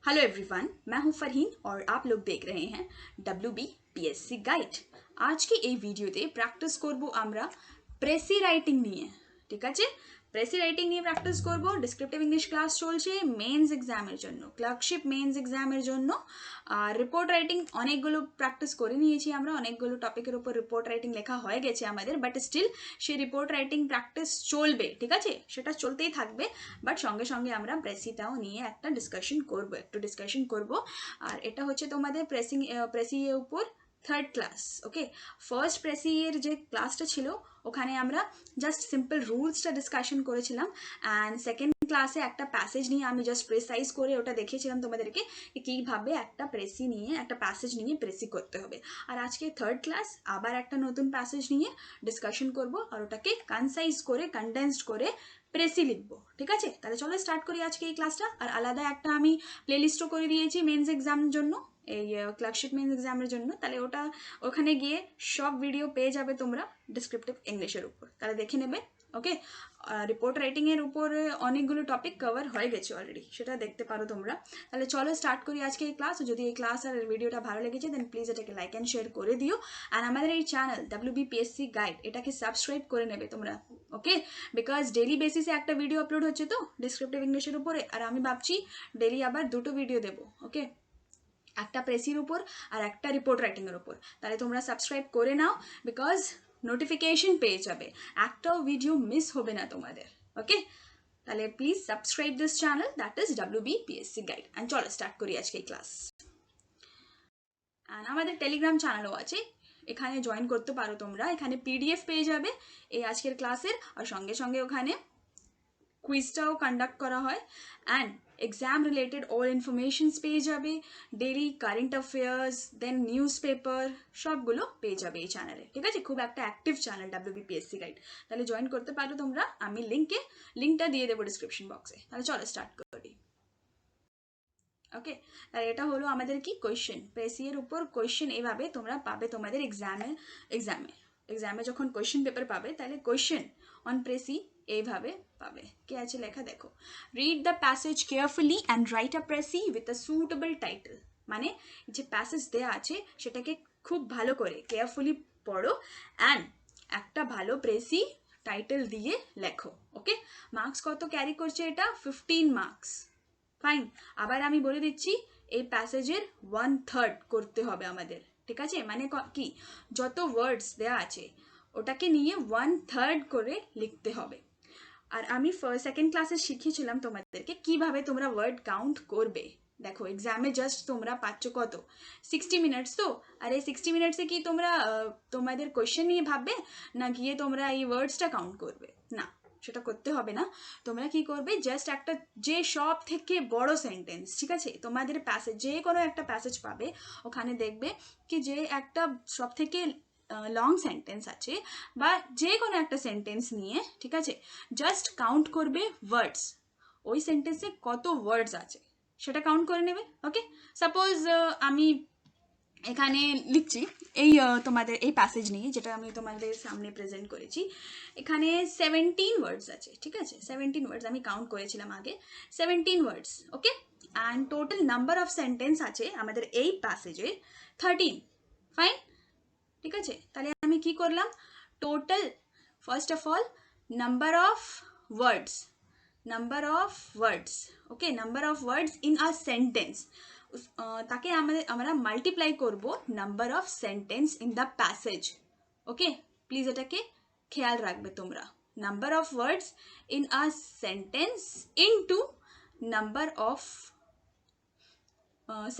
Hello everyone, मैं हूं फरहीन और आप लोग देख रहे हैं WBPSC গাইড। আজকে এই ভিডিওতে প্র্যাকটিস করব আমরা প্রেসি রাইটিং নিয়ে। ঠিক আছে, প্রেসি রাইটিং নিয়ে প্র্যাকটিস করব। ডেসক্রিপটিভ ইংলিশ ক্লাস চলছে মেন্স এক্সামের জন্য, ক্লার্কশিপ মেন্স এক্সামের জন্য। আর রিপোর্ট রাইটিং অনেকগুলো প্র্যাকটিস করে নিয়েছি আমরা, অনেকগুলো টপিকের উপর রিপোর্ট রাইটিং লেখা হয়ে গেছে আমাদের, বাট স্টিল সেই রিপোর্ট রাইটিং প্র্যাকটিস চলবে। ঠিক আছে, সেটা চলতেই থাকবে, বাট সঙ্গে সঙ্গে আমরা প্রেসিটাও নিয়ে একটা ডিসকাশন করব। আর এটা হচ্ছে তোমাদের প্রেসি এর উপর থার্ড ক্লাস। ওকে, ফার্স্ট প্রেসি এর যে ক্লাসটা ছিল ওখানে আমরা জাস্ট সিম্পল রুলসটা ডিসকাশন করেছিলাম, অ্যান্ড সেকেন্ড ক্লাসে একটা প্যাসেজ নিয়ে আমি জাস্ট প্রেসাইজ করে ওটা দেখিয়েছিলাম তোমাদেরকে কীভাবে একটা প্যাসেজ নিয়ে প্রেসি করতে হবে। আর আজকে থার্ড ক্লাস আবার একটা নতুন প্যাসেজ নিয়ে ডিসকাশন করব আর ওটাকে কনসাইজ করে কনডেন্সড করে প্রেসি লিখবো। ঠিক আছে, তাহলে চলো স্টার্ট করি আজকে এই ক্লাসটা। আর আলাদা একটা আমি প্লেলিস্টও করে দিয়েছি মেন্স এক্সামের জন্য, এই ক্লার্কশিপ মেন্স এক্সামের জন্য। তাহলে ওখানে গিয়ে সব ভিডিও পেয়ে যাবে তোমরা ডিসক্রিপটিভ ইংলিশের উপর, তাহলে দেখে নেবে। ওকে, রিপোর্ট রাইটিংয়ের উপরে অনেকগুলো টপিক কভার হয়ে গেছে অলরেডি, সেটা দেখতে পারো তোমরা। তাহলে চলো স্টার্ট করি আজকে এই ক্লাস। যদি এই ক্লাস আর ভিডিওটা ভালো লেগেছে দেন প্লিজ এটাকে লাইক অ্যান্ড শেয়ার করে দিও। আর আমাদের এই চ্যানেল WBPSC গাইড এটাকে সাবস্ক্রাইব করে নেবে তোমরা। ওকে, বিকজ ডেলি বেসিসে একটা ভিডিও আপলোড হচ্ছে তো ডিসক্রিপটিভ ইংলিশের উপরে, আর আমি ভাবছি ডেলি আবার দুটো ভিডিও দেবো। ওকে, একটা প্রেসির উপর আর একটা রিপোর্ট রাইটিংয়ের উপর। তাহলে তোমরা সাবস্ক্রাইব করে নাও, বিকজ নোটিফিকেশন পেয়ে যাবে, একটাও ভিডিও মিস হবে না তোমাদের। ওকে, তাহলে please subscribe this channel, that is WBPSC guide. And চলো স্টার্ট করি আজকে এই ক্লাস। অ্যান্ড আমাদের টেলিগ্রাম চ্যানেলও আছে, এখানে জয়েন করতে পারো তোমরা। এখানে PDF পেয়ে যাবে এই আজকের ক্লাসের, আর সঙ্গে সঙ্গে ওখানে কুইজটাও কন্ডাক্ট করা হয়, and exam related all informations পেয়ে যাবে, ডেইলি কারেন্ট অ্যাফেয়ার্স, দেন নিউজ পেপার, সবগুলো পেয়ে যাবে এই চ্যানেলে। ঠিক আছে, খুব একটা অ্যাক্টিভ চ্যানেল WBPSC গাইড, তাহলে জয়েন করতে পারো তোমরা। আমি লিঙ্কটা দিয়ে দেবো ডিসক্রিপশন বক্সে। তাহলে চলো স্টার্ট করি। ওকে, তাহলে এটা হলো আমাদের কি কোয়েশ্চেন, প্রেসি এর উপর কোয়েশ্চেন এইভাবে তোমরা পাবে তোমাদের এক্সামে যখন কোয়েশ্চেন পেপার পাবে, তাহলে কোয়েশ্চেন অন প্রেসি এইভাবে পাবে। কি আছে লেখা দেখো, read the passage carefully and write a precis with a suitable title. মানে যে প্যাসেজ দেওয়া আছে সেটাকে খুব ভালো করে কেয়ারফুলি পড়ো, অ্যান্ড একটা ভালো প্রেসি টাইটেল দিয়ে লেখো। ওকে, মার্কস কত ক্যারি করছে এটা? 15 মার্কস। ফাইন, আবার আমি বলে দিচ্ছি এই প্যাসেজের 1/3 করতে হবে আমাদের। ঠিক আছে, মানে কি, যত ওয়ার্ডস দেওয়া আছে ওটাকে নিয়ে 1/3 করে লিখতে হবে। আর আমি সেকেন্ড ক্লাসে শিখিয়েছিলাম তোমাদেরকে কিভাবে তোমরা ওয়ার্ড কাউন্ট করবে। দেখো, এক্সামে জাস্ট তোমরা পাচ্ছ কত, 60 মিনিটস তো। আর এই 60 মিনিটসে কি তোমরা তোমাদের কোয়েশ্চেন নিয়ে ভাববে, না গিয়ে তোমরা এই ওয়ার্ডসটা কাউন্ট করবে? না, সেটা করতে হবে না। তোমরা কি করবে, জাস্ট একটা যে সব থেকে বড় সেন্টেন্স, ঠিক আছে, তোমাদের প্যাসেজ যে কোনো একটা প্যাসেজ পাবে, ওখানে দেখবে কি যে একটা সব থেকে লং সেন্টেন্স আছে, বা যে কোনো একটা সেন্টেন্স নিয়ে, ঠিক আছে, জাস্ট কাউন্ট করবে ওয়ার্ডস, ওই সেন্টেন্সে কত ওয়ার্ডস আছে সেটা কাউন্ট করে নেবে। ওকে, সাপোজ আমি এখানে লিখছি এই তোমাদের এই প্যাসেজ নিয়ে, যেটা আমি তোমাদের সামনে প্রেজেন্ট করেছি, এখানে 17 ওয়ার্ডস আছে। ঠিক আছে, 17 ওয়ার্ডস আমি কাউন্ট করেছিলাম আগে, 17 words. Okay, and total number of sentence আছে আমাদের এই প্যাসেজে 13। ফাইন, ঠিক আছে, তাহলে আমি কি করলাম, total first of all number of words, okay, number of words in a sentence, তাকে আমরা মাল্টিপ্লাই করব number of sentence in the passage. Okay, please এটাকে খেয়াল রাখবে তোমরা, number of words in a sentence into number of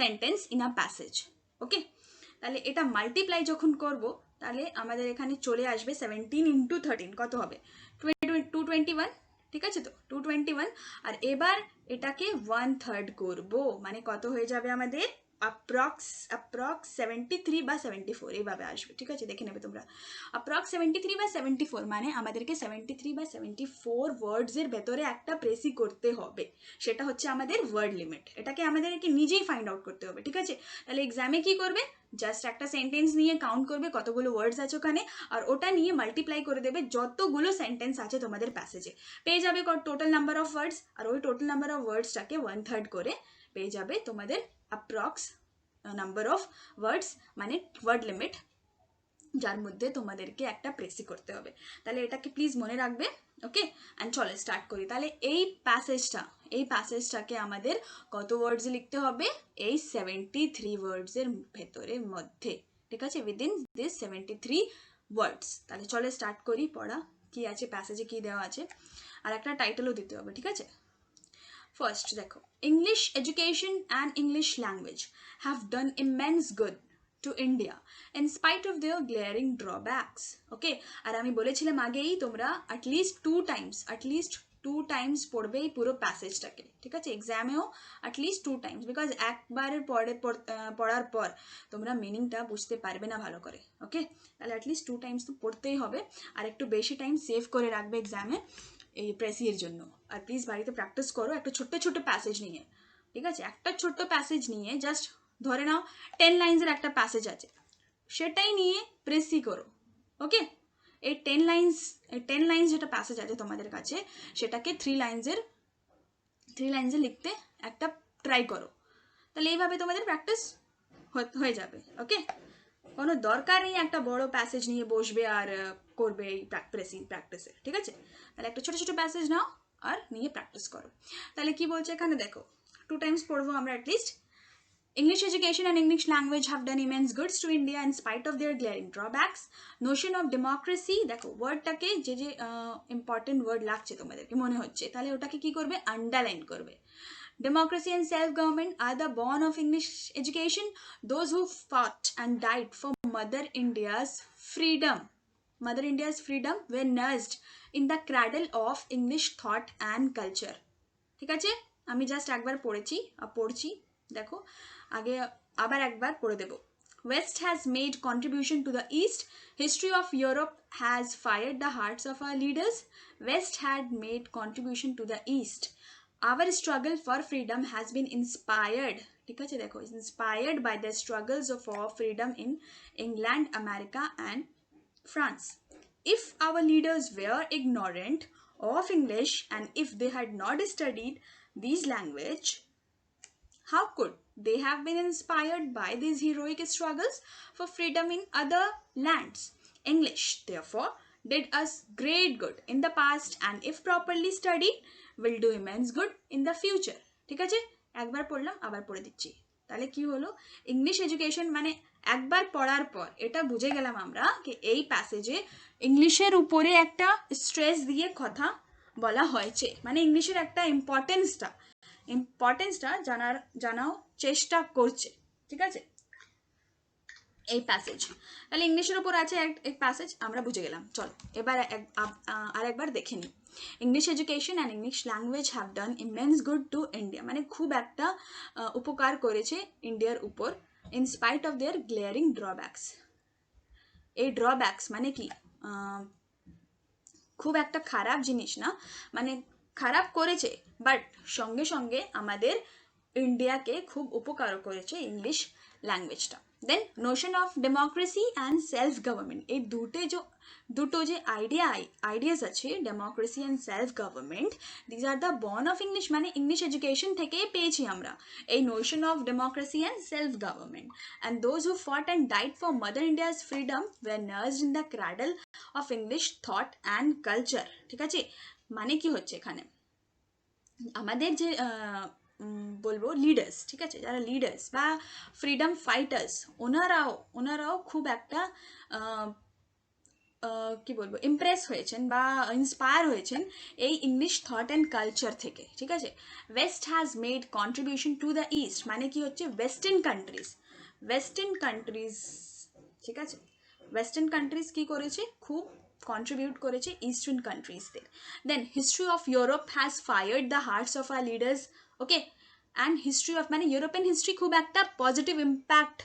sentence in a passage. Okay, তাহলে এটা multiply যখন করব, তাহলে আমাদের এখানে চলে আসবে 17 ইন্টু 13 কত হবে, 221। ঠিক আছে, তো 221। আর এবার এটাকে 1/3 করব, মানে কত হয়ে যাবে আমাদের, অ্যাপ্রক্স 73 বা 74 এইভাবে আসবে। ঠিক আছে, দেখে নেবে তোমরা, অ্যাপ্রক্স 73 বা 74, মানে আমাদেরকে 73 বা 74 ওয়ার্ডসের ভেতরে একটা প্রেসি করতে হবে, সেটা হচ্ছে আমাদের ওয়ার্ড লিমিট। এটাকে আমাদেরকে নিজেই ফাইন্ড আউট করতে হবে। ঠিক আছে, তাহলে এক্সামে কি করবে, জাস্ট একটা সেন্টেন্স নিয়ে কাউন্ট করবে কতগুলো ওয়ার্ডস আছে ওখানে, আর ওটা নিয়ে মাল্টিপ্লাই করে দেবে যতগুলো সেন্টেন্স আছে তোমাদের প্যাসেজে, পেয়ে যাবে টোটাল নাম্বার অফ ওয়ার্ডস, আর ওই টোটাল নাম্বার অফ ওয়ার্ডসটাকে 1/3 করে পেয়ে যাবে তোমাদের অ্যাপ্রক্স নাম্বার অফ ওয়ার্ডস, মানে ওয়ার্ড লিমিট, যার মধ্যে তোমাদেরকে একটা প্রেসি করতে হবে। তাহলে এটাকে প্লিজ মনে রাখবে। ওকে, অ্যান্ড চলো স্টার্ট করি। তাহলে এই প্যাসেজটাকে আমাদের কত ওয়ার্ডসে লিখতে হবে? এই 73 ওয়ার্ডসের ভেতরে মধ্যে, ঠিক আছে, উইদিন দিস 73 ওয়ার্ডস। তাহলে চলো স্টার্ট করি পড়া। কি আছে প্যাসেজে, কি দেওয়া আছে, আর একটা টাইটেলও দিতে হবে, ঠিক আছে। ফার্স্ট দেখো, English education and English language have done immense good to India in spite of their glaring drawbacks. ওকে, আর আমি বলেছিলাম আগেই তোমরা অ্যাটলিস্ট টু টাইমস পড়বে এই পুরো প্যাসেজটাকে, ঠিক আছে, এক্সামেও অ্যাটলিস্ট 2 টাইমস, বিকজ একবারের পড়ার পর তোমরা মিনিংটা বুঝতে পারবে না ভালো করে। ওকে, তাহলে অ্যাটলিস্ট 2 টাইমস তো পড়তেই হবে, আর একটু বেশি টাইম সেভ করে রাখবে এক্সামে এই প্রেসির জন্য। আর প্লিজ বাড়িতে প্র্যাকটিস করো একটা ছোট্ট ছোট্ট প্যাসেজ নিয়ে, ঠিক আছে, একটা ছোট্ট প্যাসেজ নিয়ে, জাস্ট ধরে নাও 10 লাইন্সের একটা প্যাসেজ আছে, সেটাই নিয়ে প্রেসি করো। ওকে, এই 10 লাইন্স যেটা প্যাসেজ আছে তোমাদের কাছে, সেটাকে 3 লাইন্সে লিখতে একটা ট্রাই করো। তাহলে এইভাবে তোমাদের প্র্যাকটিস হয়ে যাবে। ওকে, কোনো দরকার নেই একটা বড় প্যাসেজ নিয়ে বসবে আর করবে এই প্র্যাকটিসে, ঠিক আছে। তাহলে একটা ছোটো ছোটো প্যাসেজ নাও আর নিয়ে প্র্যাকটিস করো। তাহলে কি বলছে এখানে দেখো, 2 টাইমস পড়বো আমরা at least. English education and English language have done immense goods to India in spite of their glaring drawbacks. Notion of democracy, দেখো ওয়ার্ডটাকে যে ইম্পর্টেন্ট ওয়ার্ড লাগছে তোমাদেরকে মনে হচ্ছে, তাহলে ওটাকে কি করবে? আন্ডারলাইন করবে। Democracy and self-government are the born of English education. Those who fought and died for Mother India's freedom were nursed in the cradle of English thought and culture. ঠিক আছে, আমি জাস্ট একবার পড়ছি, দেখো আগে আবার একবার পড়ে দেব। West has made contribution to the East. History of Europe has fired the hearts of our leaders. West had made contribution to the East. Our struggle for freedom has been inspired, ঠিক আছে, দেখো, inspired by the struggles for freedom in England, America and France. If our leaders were ignorant of English and if they had not studied these language, how could they have been inspired by these heroic struggles for freedom in other lands? English, therefore, did us great good in the past and if properly studied, will do immense good in the future. ঠিক আছে, একবার পড়লাম আবার পড়ে দিচ্ছি। তাহলে কি হলো, ইংলিশ এডুকেশন মানে একবার পড়ার পর এটা বুঝে গেলাম আমরা যে এই প্যাসেজে ইংলিশের উপরে একটা স্ট্রেস দিয়ে কথা বলা হয়েছে, মানে ইংলিশের একটা ইম্পর্টেন্সটা জানাও চেষ্টা করছে, ঠিক আছে, এই প্যাসেজ। তাহলে ইংলিশের উপর আছে এক প্যাসেজ, আমরা বুঝে গেলাম। চলো এবার আরেকবার দেখে নিই। English education and English language have done immense good to India, মানে খুব একটা উপকার করেছে ইন্ডিয়ার উপর, in spite of their glaring drawbacks. এই ড্রব্যাকস মানে কি, খুব একটা খারাপ জিনিস না, মানে খারাপ করেছে, বাট সঙ্গে সঙ্গে আমাদের ইন্ডিয়াকে খুব উপকার করেছে ইংলিশ ল্যাঙ্গুয়েজটা। Then notion of democracy and self government, এই দুটো যে আইডিয়াস আছে, democracy and self government, these are the born of English, মানে ইংলিশ এডুকেশন থেকেই পেয়েছি আমরা এই notion of democracy and self government. And those who fought and died for mother India's freedom war nursed in the cradle of English thought and culture. ঠিক আছে, মানে কি হচ্ছে এখানে, আমাদের যে বলবো লিডার্স, ঠিক আছে, যারা লিডার্স বা ফ্রিডম ফাইটার্স, ওনারাও খুব একটা কি বলবো ইমপ্রেস হয়েছেন বা ইন্সপায়ার হয়েছেন এই ইংলিশ থট অ্যান্ড কালচার থেকে। ঠিক আছে, West has made contribution to the east, মানে কি হচ্ছে ওয়েস্টার্ন কান্ট্রিজ, ঠিক আছে, ওয়েস্টার্ন কান্ট্রিজ কি করেছে, খুব কন্ট্রিবিউট করেছে ইস্টার্ন কান্ট্রিজদের। Then history of Europe has fired the hearts of our leaders. Okay, and history of মানে ইউরোপিয়ান হিস্ট্রি খুব একটা পজিটিভ ইম্প্যাক্ট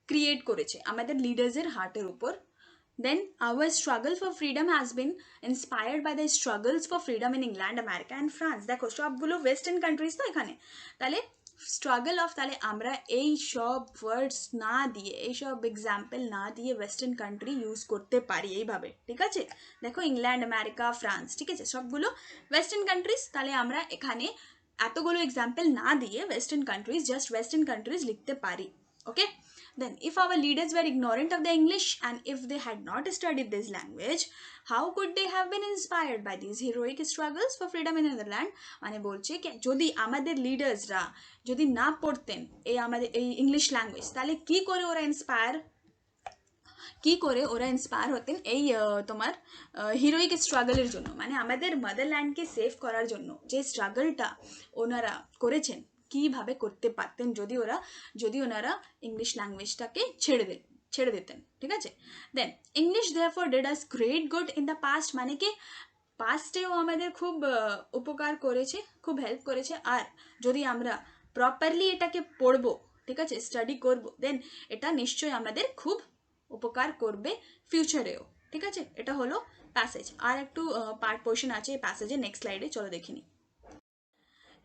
ক্রিয়েট করেছে আমাদের লিডার্সের হার্টের উপর। Then our struggle for freedom has been inspired by the struggles for freedom in England, America and France. দেখো সবগুলো western countries তো এখানে, তাহলে স্ট্রাগল অফ, তাহলে আমরা এই সব ওয়ার্ডস না দিয়ে, এইসব এক্সাম্পল না দিয়ে ওয়েস্টার্ন কান্ট্রি ইউজ করতে পারি এইভাবে। ঠিক আছে, দেখো ইংল্যান্ড, আমেরিকা, ফ্রান্স, ঠিক আছে, সবগুলো ওয়েস্টার্ন কান্ট্রিজ, তাহলে আমরা এখানে এতগুলো এক্সাম্পল না দিয়ে western countries, just western countries লিখতে পারি। ওকে, then if our leaders were ignorant of the English and if they had not studied this language, how could they have been inspired by these heroic struggles for freedom in Netherlands? মানে বলছে কি যদি আমাদের লিডার্সরা যদি না পড়তেন এই আমাদের এই ইংলিশ ল্যাঙ্গুয়েজ, তাহলে কি করে ওরা ইন্সপায়ার হতেন এই তোমার হিরোইক স্ট্রাগলের জন্য, মানে আমাদের মাদারল্যান্ডকে সেভ করার জন্য যে স্ট্রাগলটা ওনারা করেছেন, কিভাবে করতে পারতেন যদি ওনারা ইংলিশ ল্যাঙ্গুয়েজটাকে ছেড়ে দিতেন। ঠিক আছে, then English therefore did us great good in the past, মানে কি পাস্টেও আমাদের খুব উপকার করেছে, খুব হেল্প করেছে। আর যদি আমরা প্রপারলি এটাকে পড়বো, ঠিক আছে, স্টাডি করবো, দেন এটা নিশ্চয়ই আমাদের খুব উপকার করবে ফিউচারেও। ঠিক আছে, এটা হলো প্যাসেজ। আর একটু পার্ট পোর্শন আছে এই প্যাসেজে, নেক্সট স্লাইডে চলো দেখিনি।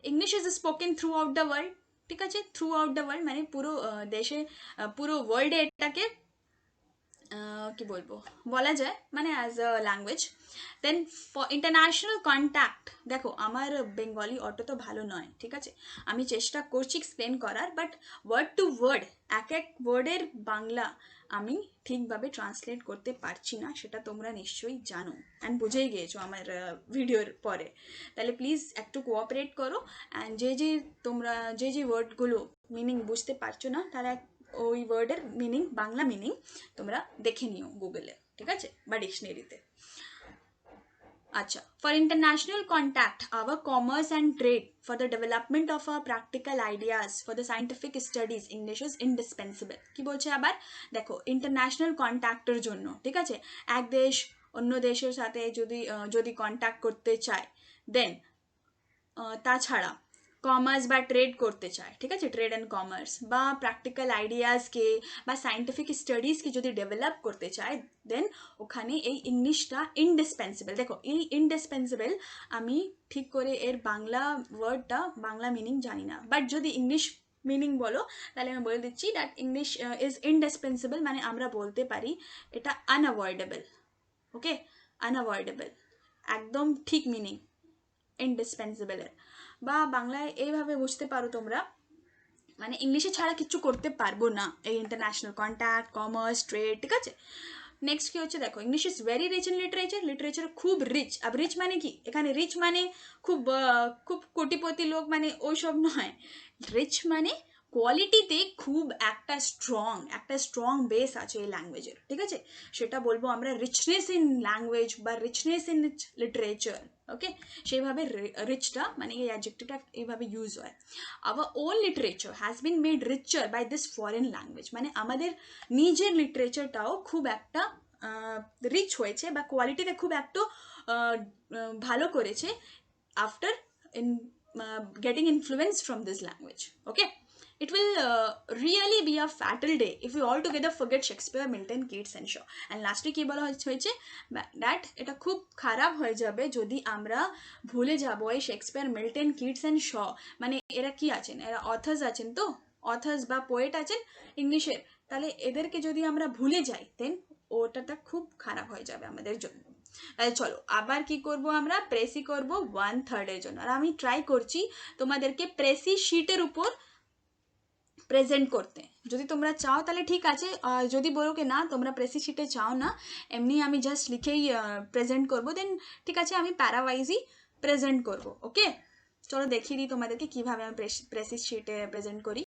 English is spoken through out the world. ঠিক আছে, থ্রু আউট দ্য ওয়ার্ল্ড মানে পুরো দেশে, পুরো ওয়ার্ল্ডে এটাকে কি বলবো বলা যায়, মানে as a language. Then for international contact, দেখো আমার বেঙ্গলি অটো তো ভালো নয়, ঠিক আছে, আমি চেষ্টা করছি এক্সপ্লেন করার, বাট ওয়ার্ড টু ওয়ার্ড এক এক ওয়ার্ডের বাংলা আমি ঠিকভাবে ট্রান্সলেট করতে পারছি না, সেটা তোমরা নিশ্চয়ই জানো অ্যান্ড বুঝেই গিয়েছো আমার ভিডিওর পরে। তাহলে প্লিজ একটু কোঅপারেট করো, অ্যান্ড তোমরা যে ওয়ার্ডগুলো মিনিং বুঝতে পারছো না, তারা ওই ওয়ার্ডের মিনিং, বাংলা মিনিং তোমরা দেখে নিও গুগলে, ঠিক আছে, বা ডিকশনারিতে। আচ্ছা, for international contact, our commerce and trade, for the development of our practical ideas, for the scientific studies, English is indispensable. কি বলছে আবার দেখো, ইন্টারন্যাশনাল কন্ট্যাক্টের জন্য, ঠিক আছে, এক দেশ অন্য দেশের সাথে যদি কন্ট্যাক্ট করতে চায়, দেন তাছাড়া কমার্স বা ট্রেড করতে চায়, ঠিক আছে, ট্রেড অ্যান্ড কমার্স, বা প্র্যাকটিক্যাল আইডিয়াজকে বা সায়েন্টিফিক স্টাডিজকে যদি ডেভেলপ করতে চায়, দেন ওখানে এই ইংলিশটা ইন্ডিসপেন্সিবল। দেখো এই ইন্ডিসপেন্সিবল আমি ঠিক করে এর বাংলা ওয়ার্ডটা, বাংলা মিনিং জানি না, বাট যদি ইংলিশ মিনিং বলো তাহলে আমি বলে দিচ্ছি দ্যাট ইংলিশ ইজ ইনডিসপেন্সিবল, মানে আমরা বলতে পারি এটা আনঅ্যাভয়েডেবল। ওকে, আনঅ্যাভয়েডেবল একদম ঠিক মিনিং ইনডিসপেন্সিবলের, বা বাংলায় এইভাবে বুঝতে পারো তোমরা, মানে ইংলিশে ছাড়া কিচ্ছু করতে পারবো না এই ইন্টারন্যাশনাল কন্ট্যাক্ট, কমার্স, ট্রেড, ঠিক আছে। নেক্সট কি হচ্ছে দেখো, English is very rich in literature, literature খুব রিচ। আর রিচ মানে কি, এখানে রিচ মানে খুব কোটিপতি লোক মানে ওইসব নয়, রিচ মানে কোয়ালিটিতে খুব একটা স্ট্রং বেস আছে এই ল্যাঙ্গুয়েজের, ঠিক আছে, সেটা বলবো আমরা রিচনেস ইন ল্যাঙ্গুয়েজ বা রিচনেস ইন লিটারেচার। ওকে, সেইভাবে রিচটা মানে এই অ্যাডজেক্টিভটা এইভাবে ইউজ হয়। Our own literature has been made richer by this foreign language, মানে আমাদের নিজের লিটারেচারটাও খুব একটা রিচ হয়েছে বা কোয়ালিটিতে খুব একটা ভালো করেছে after getting influence from this language. Okay, it will really be a fatal day if we all together forget Shakespeare, Milton, Keats and Shaw. And lastly কি বলা হয়েছে that এটা খুব খারাপ হয়ে যাবে যদি আমরা ভুলে যাবো এই শেক্সপিয়ার, মিল্টন, কিটস অ্যান্ড শ, মানে এরা কি আছেন, এরা অথার্স আছেন, তো অথার্স বা পোয়েট আছেন ইংলিশের, তাহলে এদেরকে যদি আমরা ভুলে যাই দেন ওটাটা খুব খারাপ হয়ে যাবে আমাদের জন্য। তাহলে চলো আবার কি করব, আমরা প্রেসি করব 1/3 জন্য। আর আমি ট্রাই করছি তোমাদেরকে প্রেসি শিটের উপর প্রেজেন্ট করতে, যদি তোমরা চাও তাহলে ঠিক আছে, যদি বলো কি না তোমরা প্রেসি শিটে চাও না, এমনি আমি জাস্ট লিখেই প্রেজেন্ট করব, দেন ঠিক আছে আমি প্যারাওয়াইজই প্রেজেন্ট করব। ওকে, চলো দেখিয়ে দিই তোমাদেরকে কিভাবে আমি প্রেসি শিটে প্রেজেন্ট করি।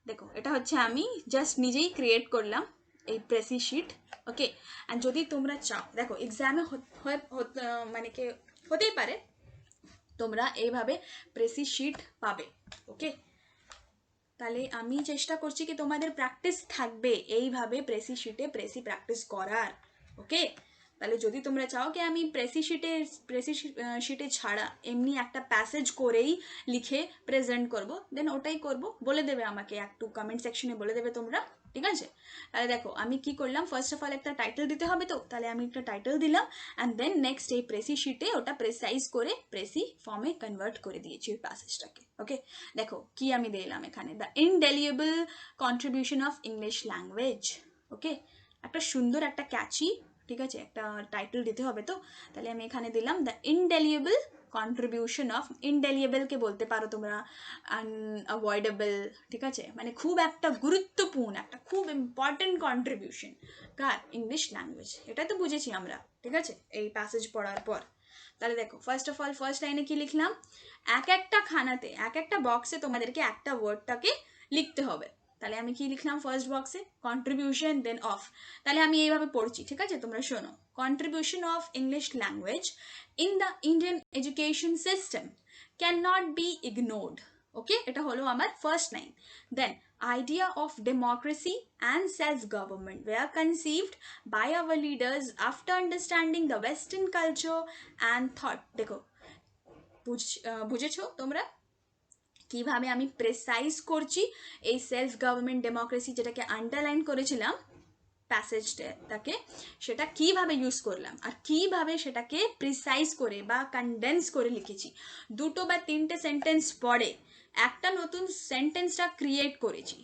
দেখো এটা হচ্ছে আমি জাস্ট নিজেই ক্রিয়েট করলাম এই প্রেসি শিট। ওকে, আর যদি তোমরা চাও, দেখো এক্সামে মানে কি হতেই পারে তোমরা এইভাবে প্রেসি শিট পাবে। ওকে, তাহলে আমি চেষ্টা করছি কি তোমাদের প্র্যাকটিস থাকবে এইভাবে প্রেসি শিটে প্র্যাকটিস করার। ওকে, তাহলে যদি তোমরা চাও কি আমি প্রেসি শিটে ছাড়া এমনি একটা প্যাসেজ করেই লিখে প্রেজেন্ট করব, দেন ওটাই করব, বলে দেবে আমাকে, একটু কমেন্ট সেকশনে বলে দেবে তোমরা, ঠিক আছে। তাহলে দেখো আমি কি করলাম, ফার্স্ট অফ অল একটা টাইটেল দিতে হবে, তো তাহলে আমি একটা টাইটেল দিলাম, অ্যান্ড দেন নেক্সট এই প্রেসি শিটে ওটা প্রেসাইজ করে প্রেসি ফর্মে কনভার্ট করে দিয়েছি ওই প্যাসেজটাকে। ওকে, দেখো কি আমি দিলাম এখানে, the indelible contribution of English language. Okay, একটা সুন্দর একটা ক্যাচি, ঠিক আছে, একটা টাইটেল দিতে হবে, তো তাহলে আমি এখানে দিলাম দ্য ইনডেলিয়েবল কন্ট্রিবিউশন অফ, ইনডেলিয়েবলকে বলতে পারো তোমরা আনঅ্যাভয়েডেবল, ঠিক আছে, মানে খুব একটা গুরুত্বপূর্ণ, একটা খুব ইম্পর্টেন্ট কন্ট্রিবিউশন কার, ইংলিশ ল্যাঙ্গুয়েজ। এটা তো বুঝেছি আমরা, ঠিক আছে, এই প্যাসেজ পড়ার পর। তাহলে দেখো ফার্স্ট অফ অল ফার্স্ট লাইনে কি লিখলাম, এক একটা খানাতে এক একটা বক্সে তোমাদেরকে একটা ওয়ার্ডটাকে লিখতে হবে। তাহলে আমি কি লিখলাম ফার্স্ট বক্সে, কন্ট্রিবিউশন দেন অফ। তাহলে আমি এইভাবে পড়ছি, ঠিক আছে, তোমরা শোনো। Contribution of English language in the Indian education system can not be ignored. Okay, এটা হলো আমার first line. Then idea of democracy and self-government were conceived by our leaders after understanding the Western culture and thought. দেখো বুঝেছো তোমরা কিভাবে আমি precise করছি এই সেলফ গভর্নমেন্ট ডেমোক্রেসি, যেটাকে আন্ডারলাইন করেছিলাম প্যাসেজটাকে, সেটা কিভাবে ইউজ করলাম আর কিভাবে সেটাকে প্রিসাইজ করে বা কনডেন্স করে লিখেছি। দুটো বা তিনটে সেন্টেন্স পরে একটা নতুন সেন্টেন্সটা ক্রিয়েট করেছি,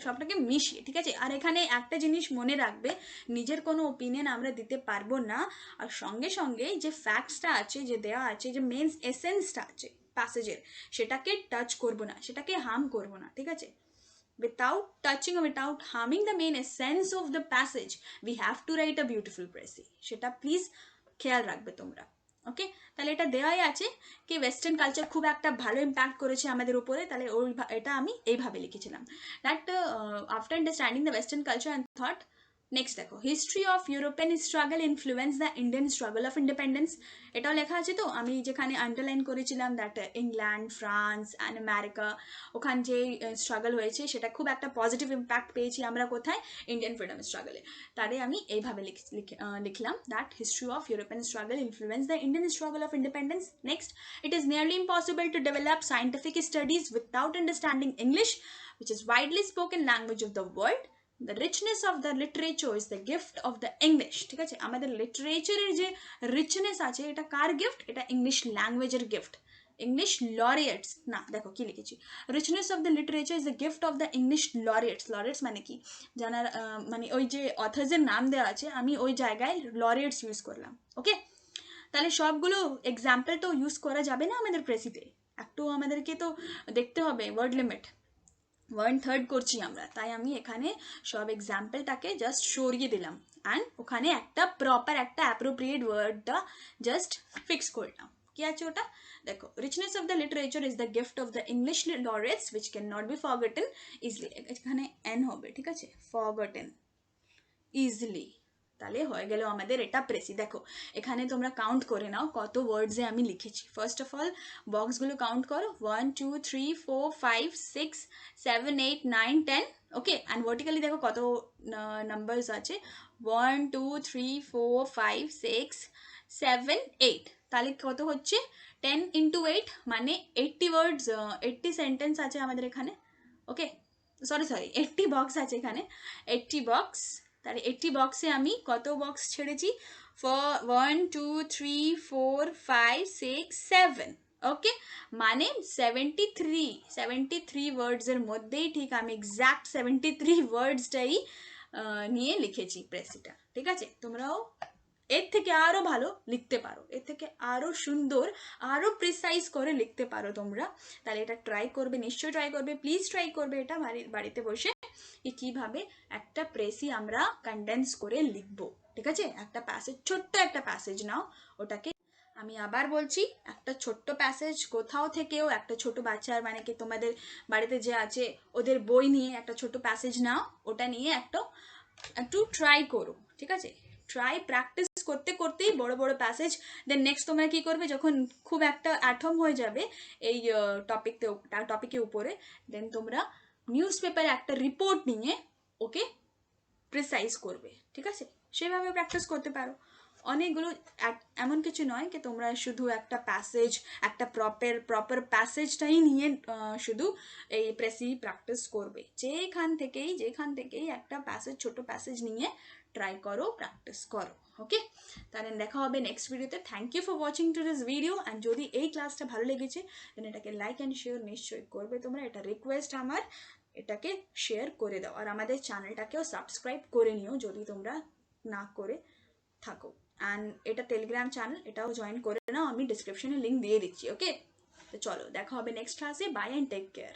সবটাকে মিশিয়ে, ঠিক আছে। আর এখানে একটা জিনিস মনে রাখবে, নিজের কোনো ওপিনিয়ন আমরা দিতে পারবো না, আর সঙ্গে সঙ্গে যে ফ্যাক্টসটা আছে, যে দেওয়া আছে, যে মেন এসেন্সটা আছে প্যাসেজের, সেটাকে টাচ করবো না, সেটাকে হার্ম করবো না, ঠিক আছে। Without touching or without harming the main essence of the passage, we have to write a beautiful précis. সেটা প্লিজ খেয়াল রাখবে তোমরা। ওকে, তাহলে এটা দেওয়াই আছে কি ওয়েস্টার্ন কালচার খুব একটা ভালো ইম্প্যাক্ট করেছে আমাদের উপরে, তাহলে এটা আমি এইভাবে লিখেছিলাম, that after understanding the western culture and thought. Next দেখো, history of European struggle influence the Indian struggle of independence. এটাও লেখা আছে তো, আমি যেখানে আন্ডারলাইন করেছিলাম that England, France and America, ওখান যে স্ট্রাগল হয়েছে সেটা খুব একটা পজিটিভ ইম্প্যাক্ট পেয়েছি আমরা কোথায়, ইন্ডিয়ান ফ্রিডম স্ট্রাগলে। তাহলে আমি এইভাবে লিখলাম that history of European struggle influence the Indian struggle of independence. Next, it is nearly impossible to develop scientific studies without understanding English, which is widely spoken language of the world. The richness of the literature is the gift of the English. ঠিক আছে, আমাদের লিটারেচারের যে richness আছে, এটা কার gift, এটা English ল্যাঙ্গুয়েজের gift. English laureates না, দেখো কি লিখেছি, richness of the literature is the gift of the English laureates. Laureates মানে কি, জানার মানে ওই যে অথার্সের নাম দেওয়া আছে, আমি ওই জায়গায় লরিয়েটস ইউজ করলাম। ওকে, তাহলে সবগুলো এক্সাম্পল তো ইউজ করা যাবে না আমাদের প্রেসিতে, একটু আমাদেরকে তো দেখতে হবে ওয়ার্ড লিমিট, 1/3 করছি আমরা, তাই আমি এখানে সব এক্সাম্পলটাকে জাস্ট সরিয়ে দিলাম অ্যান্ড ওখানে একটা প্রপার একটা অ্যাপ্রোপ্রিয়েট ওয়ার্ডটা জাস্ট ফিক্স করলাম। কি আছে ওটা, দেখো, richness of the literature is the gift of the English laureates which can not be forgotten easily. এখানে এন হবে, ঠিক আছে, ফরগটেন ইজিলি। তাহলে হয়ে গেল আমাদের এটা প্রেসি। দেখো এখানে তোমরা কাউন্ট করে নাও কত ওয়ার্ডসে আমি লিখেছি। ফার্স্ট অফ অল বক্সগুলো কাউন্ট করো, 1 2 3 4 5 6 7 8 9 10। ওকে, অ্যান্ড ভার্টিক্যালি দেখো কত নাম্বারস আছে, 1 2 3 4 5 6 7 8। তাহলে কত হচ্ছে, 10 into 8 মানে 80 ওয়ার্ডস, 80 সেন্টেন্স আছে আমাদের এখানে। ওকে, সরি 80 বক্স আছে এখানে, 80 বক্স। তাহলে 80 বক্সে আমি কত বক্স ছেড়েছি, 1 2 3 4 5 6 7। ওকে, মানে 73 ওয়ার্ডসের মধ্যেই ঠিক আমি এক্স্যাক্ট 73 ওয়ার্ডসটাই নিয়ে লিখেছি প্রেসিটা। ঠিক আছে, তোমরাও এর থেকে আরও ভালো লিখতে পারো, এর থেকে আরও সুন্দর, আরও প্রিসাইজ করে লিখতে পারো তোমরা। তাহলে এটা ট্রাই করবে, নিশ্চয়ই ট্রাই করবে, প্লিজ ট্রাই করবে এটা বাড়িতে বসে, কিভাবে একটা প্রেসি আমরা কনডেন্স করে লিখবো। ঠিক আছে, একটা প্যাসেজ, ছোট্ট একটা প্যাসেজ নাও, ওটাকে আমি আবার বলছি, একটা ছোট্ট প্যাসেজ কোথাও থেকেও, একটা ছোট বাচ্চার মানে কি তোমাদের বাড়িতে যে আছে ওদের বই নিয়ে একটা ছোট প্যাসেজ নাও, ওটা নিয়ে একটু ট্রাই করো। ঠিক আছে, ট্রাই প্র্যাকটিস করতে করতেই বড় বড় প্যাসেজ, দেন নেক্সট তোমরা কি করবে, যখন খুব একটা অ্যাটম হয়ে যাবে এই টপিকের উপরে, দেন তোমরা নিউজ পেপারে একটা রিপোর্ট নিয়ে ওকে প্রিসাইজ করবে। ঠিক আছে, সেভাবে প্র্যাকটিস করতে পারো। অনেকগুলো, এমন কিছু নয় কি তোমরা শুধু একটা প্যাসেজ, একটা প্রপার প্যাসেজটাই নিয়ে শুধু এই প্রেসি প্র্যাকটিস করবে। যেখান থেকেই একটা প্যাসেজ, ছোট প্যাসেজ নিয়ে ট্রাই করো, প্র্যাকটিস করো। ওকে, তাহলে দেখা হবে নেক্সট ভিডিওতে। Thank you for watching to this video, and যদি এই ক্লাসটা ভালো লেগেছে দেন এটাকে লাইক অ্যান্ড শেয়ার নিশ্চয়ই করবে তোমরা, এটা রিকোয়েস্ট আমার, এটাকে শেয়ার করে দাও, আর আমাদের চ্যানেলটাকেও সাবস্ক্রাইব করে নিও যদি তোমরা না করে থাকো। অ্যান্ড এটা টেলিগ্রাম চ্যানেল, এটাও জয়েন করে নাও, আমি ডিসক্রিপশনে লিঙ্ক দিয়ে দিচ্ছি। ওকে, তো চলো দেখা হবে নেক্সট ক্লাসে। Bye and take care.